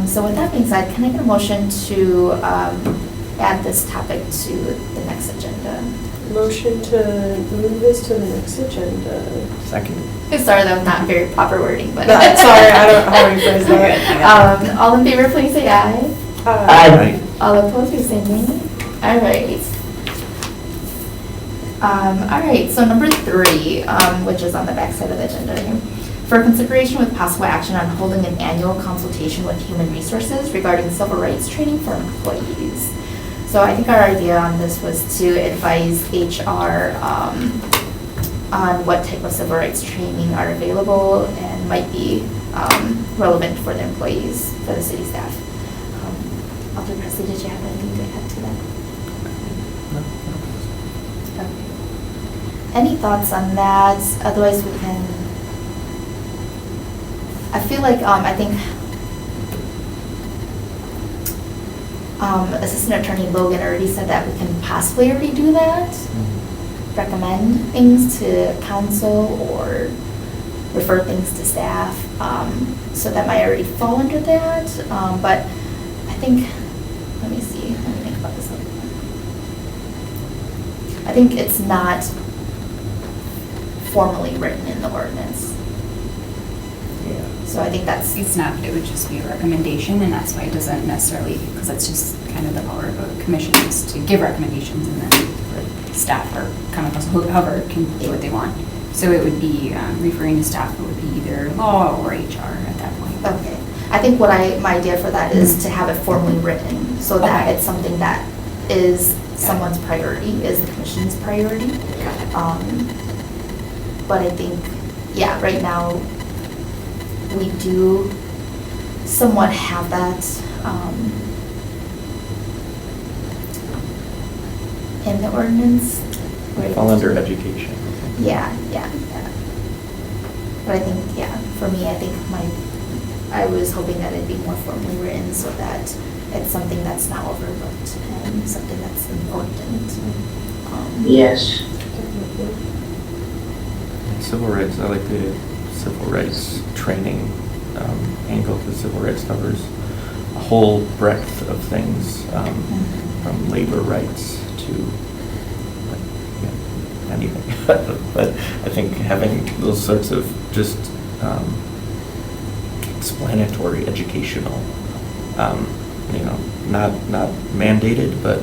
So with that being said, can I get a motion to add this topic to the next agenda? Motion to move this to the next agenda. Second. Sorry, that was not very proper wording, but. Sorry, I don't know how to phrase that. All in favor, please say aye. Aye. All opposed, please say nay. All right. All right, so number 3, which is on the back side of the agenda here. For consideration with possible action on holding an annual consultation with Human Resources regarding civil rights training for employees. So I think our idea on this was to advise HR on what type of civil rights training are available and might be relevant for the employees, for the city staff. Alder Presley, did you have anything to add to that? Okay. Any thoughts on that? Otherwise, we can. I feel like I think Assistant Attorney Logan already said that we can possibly already do that. Recommend things to council or refer things to staff. So that might already fall under that. But I think, let me see, let me think about this a little bit. I think it's not formally written in the ordinance. So I think that's. It's not, but it would just be a recommendation, and that's why it doesn't necessarily, because that's just kind of the power of a commission is to give recommendations, and then the staff or common council, whoever can do what they want. So it would be referring to staff, it would be either law or HR at that point. Okay. I think my idea for that is to have it formally written, so that Okay. it's something that is someone's priority, is the commission's priority. But I think, right now, we do somewhat have that in the ordinance. Right? Fall under education. Yeah. But I think, for me, I think I was hoping that it'd be more formally written so that it's something that's not overlooked and something that's important. Yes. Civil rights, I like the civil rights training angle, because civil rights covers a whole breadth of things, from labor rights to anything. But I think having those sorts of just explanatory, educational, not mandated, but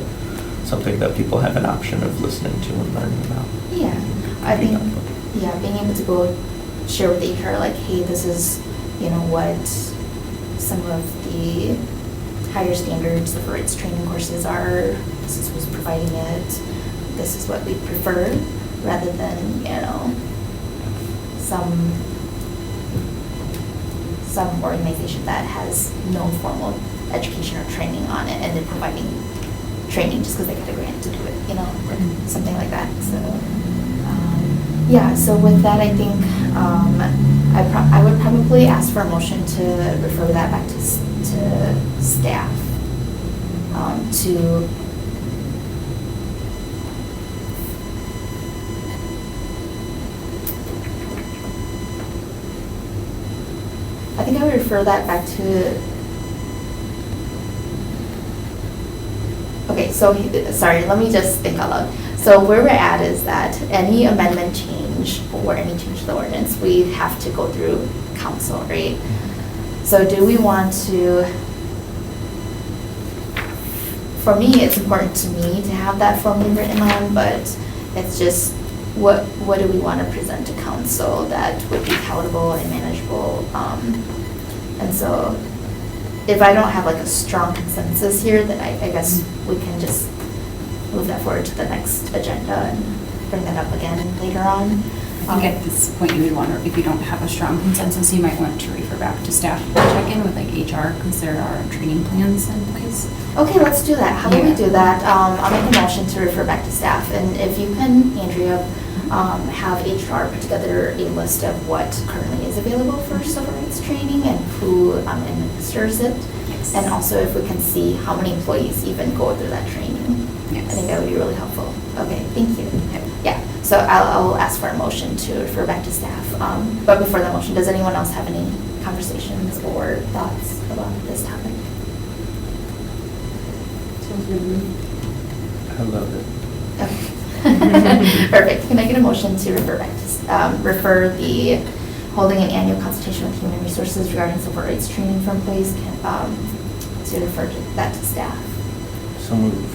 something that people have an option of listening to and learning about. Yeah, I think, being able to go share with HR, like, hey, this is, what some of the higher standards civil rights training courses are. This is who's providing it. This is what we prefer, rather than, some organization that has no formal education or training on it, and they're providing training just because they got a grant to do it, something like that. So. So with that, I think I would probably ask for a motion to refer that back to staff to I think I would refer that back to. Okay, so sorry, let me just think out loud. So where we're at is that any amendment change or any change to the ordinance, we have to go through council, right? So do we want to, for me, it's important to me to have that formally written on, but it's just, what do we want to present to council that would be palatable and manageable? And so if I don't have like a strong consensus here, then I guess we can just move that forward to the next agenda and bring that up again later on. I think at this point you would want to, if you don't have a strong consensus, you might want to refer back to staff to check in with like HR because there are training plans in place. Okay, let's do that. How about we Yeah. do that? I'll make a motion to refer back to staff, and if you can, Andrea, have HR put together a list of what currently is available for civil rights training and who administers it. Yes. And also if we can see how many employees even go through that training. Yes. I think that would be really helpful. Okay, thank you. Yeah, so I'll ask for a motion to refer back to staff. But before that motion, does anyone else have any conversations or thoughts about this topic? Sounds good to me. I love it. Okay. Perfect. Can I get a motion to refer back to, refer the holding an annual consultation with Human Resources regarding civil rights training for employees, to refer that to staff? So moved.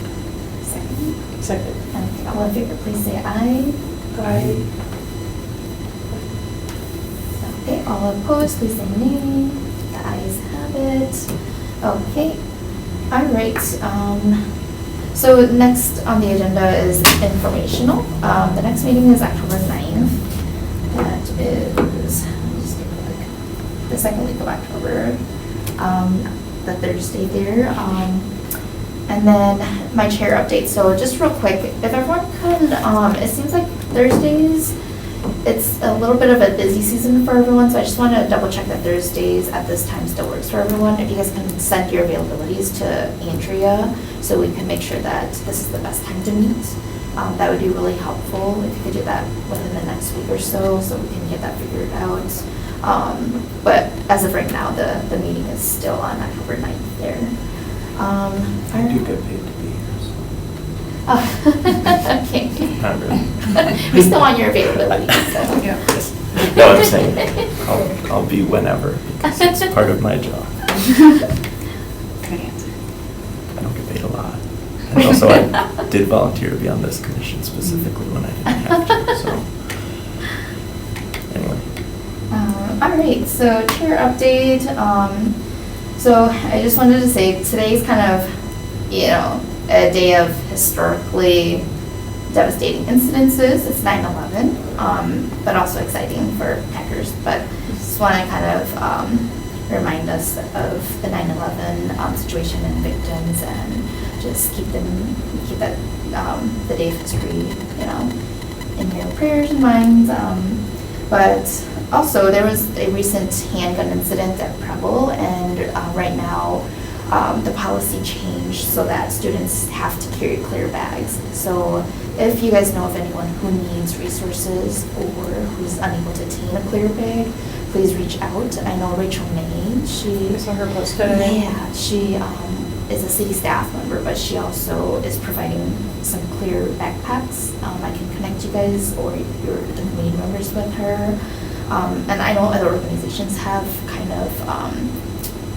Second. Second. Okay, all in favor, please say aye. Aye. Okay, all opposed, please say nay. The ayes have it. Okay, all right. So next on the agenda is informational. The next meeting is October 9th. That is, just take a look, the second week of October, the Thursday there. And then my chair update. So just real quick, if everyone can, it seems like Thursdays, it's a little bit of a busy season for everyone, so I just want to double check that Thursdays at this time still works for everyone. If you guys can send your availabilities to Andrea, so we can make sure that this is the best time to meet. That would be really helpful if you could do that within the next week or so we can get that figured out. But as of right now, the meeting is still on October 9th there. I do get paid to be here, so. Oh, okay. Not really. We still want your availability, so. Yeah. No, I'm saying, I'll be whenever, because it's part of my job. Good answer. I don't get paid a lot. And also, I did volunteer to be on this commission specifically when I didn't have to, so. Anyway. All right, so chair update. So I just wanted to say today's kind of, a day of historically devastating incidences. It's 9/11, but also exciting for Packers. But just want to kind of remind us of the 9/11 situation and victims, and just keep that the day of history, in your prayers and minds. But also, there was a recent handgun incident at Preble, and right now, the policy changed so that students have to carry clear bags. So if you guys know of anyone who needs resources or who's unable to obtain a clear bag, please reach out. I know Rachel May, I saw her post today. yeah, she is a city staff member, but she also is providing some clear backpacks. I can connect you guys or the community members with her. And I know other organizations have kind of,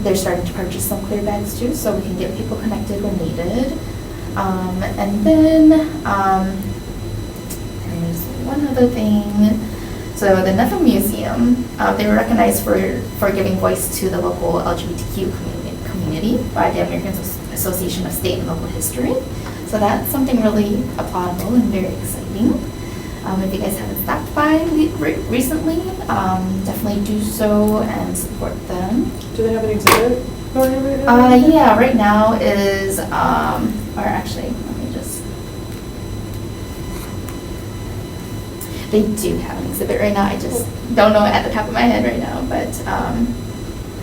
they're starting to purchase some clear bags too, so we can get people connected when needed. And then there's one other thing. So the Neffel Museum, they were recognized for giving voice to the local LGBTQ community by the American Association of State and Local History. So that's something really applaudable and very exciting. If you guys haven't stopped by recently, definitely do so and support them. Do they have an exhibit going over there? Yeah, right now is, or actually, let me just. They do have an exhibit right now. I just don't know it at the top of my head right now, but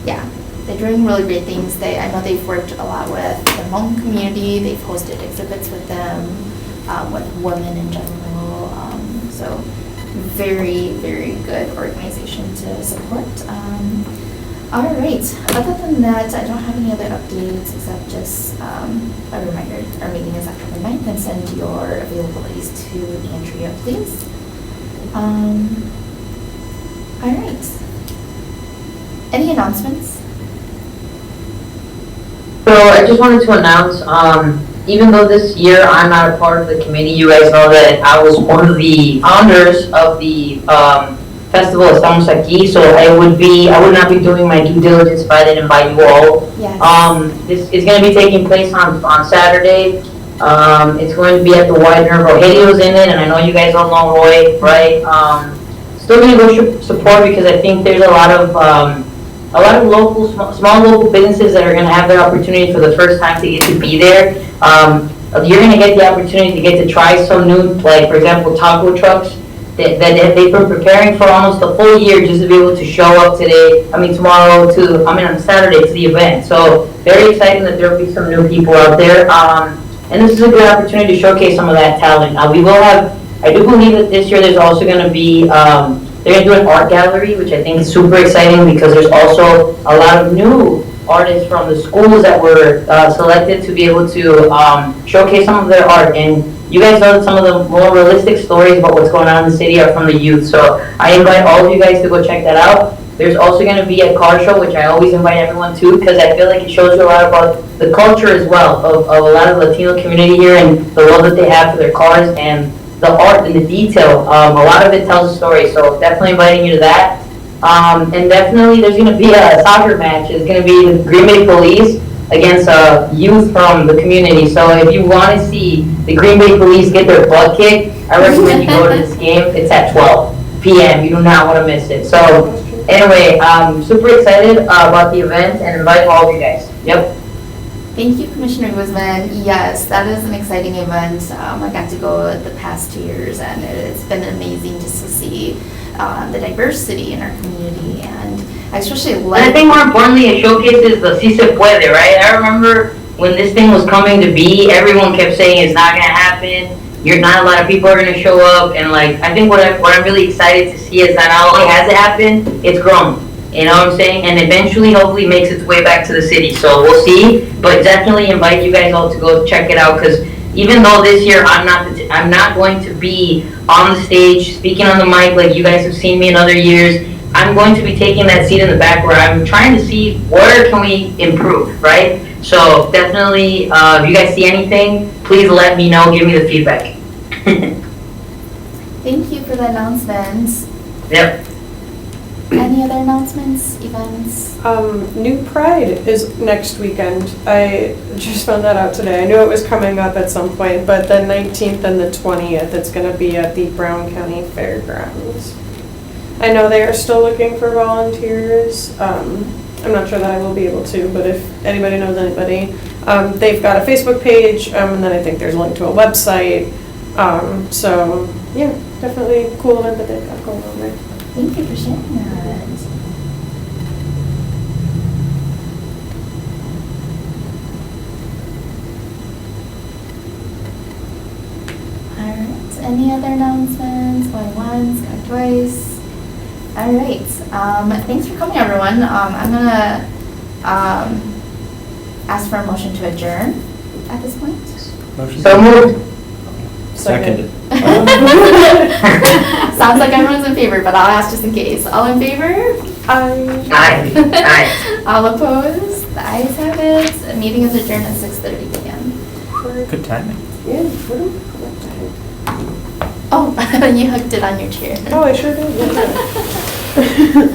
yeah, they're doing really great things. I know they've worked a lot with the Hmong community. They've hosted exhibits with them, with women in general. So very, very good organization to support. All right, other than that, I don't have any other updates except just a reminder, our meeting is October 9th, and send your availabilities to Andrea, please. Any announcements? So I just wanted to announce, even though this year I'm not a part of the committee, you guys know that I was one of the founders of the festival Estamos Aquí, so I would not be doing my due diligence if I didn't invite you all. Yes. This is going to be taking place on Saturday. It's going to be at the Widener. Rogelio's in it, and I know you guys all know Roy, right? Still going to go support because I think there's a lot of local, small local businesses that are going to have their opportunity for the first time to get to be there. You're going to get the opportunity to get to try some new, like for example, taco trucks that they've been preparing for almost a full year just to be able to show up on Saturday to the event. So very exciting that there will be some new people out there. And this is a good opportunity to showcase some of that talent. I do believe that this year there's also going to be, they're going to do an art gallery, which I think is super exciting because there's also a lot of new artists from the schools that were selected to be able to showcase some of their art. And you guys know that some of the more realistic stories about what's going on in the city are from the youth. So I invite all of you guys to go check that out. There's also going to be a car show, which I always invite everyone to because I feel like it shows you a lot about the culture as well of a lot of the Latino community here and the love that they have for their cars and the art and the detail. A lot of it tells a story, so definitely inviting you to that. And definitely there's going to be a soccer match. It's going to be the Green Bay Police against youth from the community. So if you want to see the Green Bay Police get their butt kicked, I recommend you go to this game. It's at 12 p.m. You do not want to miss it. So anyway, I'm super excited about the event and invite all of you guys. Yep. Thank you, Commissioner Guzman. Yes, that is an exciting event. I got to go the past 2 years, and it's been amazing just to see the diversity in our community, and I especially And I like. think more importantly, it showcases the Si Se Puede, right? I remember when this thing was coming to be, everyone kept saying it's not gonna happen. Not a lot of people are gonna show up, and like I think what I'm really excited to see is that not only has it happened, it's grown. You know what I'm saying? And eventually, hopefully, makes its way back to the city. So we'll see. But definitely invite you guys all to go check it out because even though this year I'm not going to be on the stage speaking on the mic like you guys have seen me in other years. I'm going to be taking that seat in the back where I'm trying to see where can we improve, right? So definitely, if you guys see anything, please let me know. Give me the feedback. Thank you for the announcements. Yep. Any other announcements, events? New Pride is next weekend. I just found that out today. I knew it was coming up at some point, but the 19th and the 20th, it's going to be at the Brown County Fairgrounds. I know they are still looking for volunteers. I'm not sure that I will be able to, but if anybody knows anybody, they've got a Facebook page, and then I think there's a link to a website. So yeah, definitely a cool event that they've got going on there. Thank you for sharing that. All right, any other announcements? Going once, going twice? All right, thanks for coming, everyone. I'm gonna ask for a motion to adjourn at this point. Motion? So moved. Seconded. Sounds like everyone's in favor, but I'll ask just in case. All in favor? Aye. Aye. All opposed? The ayes have it. The meeting is adjourned at 6:30 p.m. Good timing. Yeah, what do we- Oh, you hooked it on your chair. Oh, I sure did. Yeah.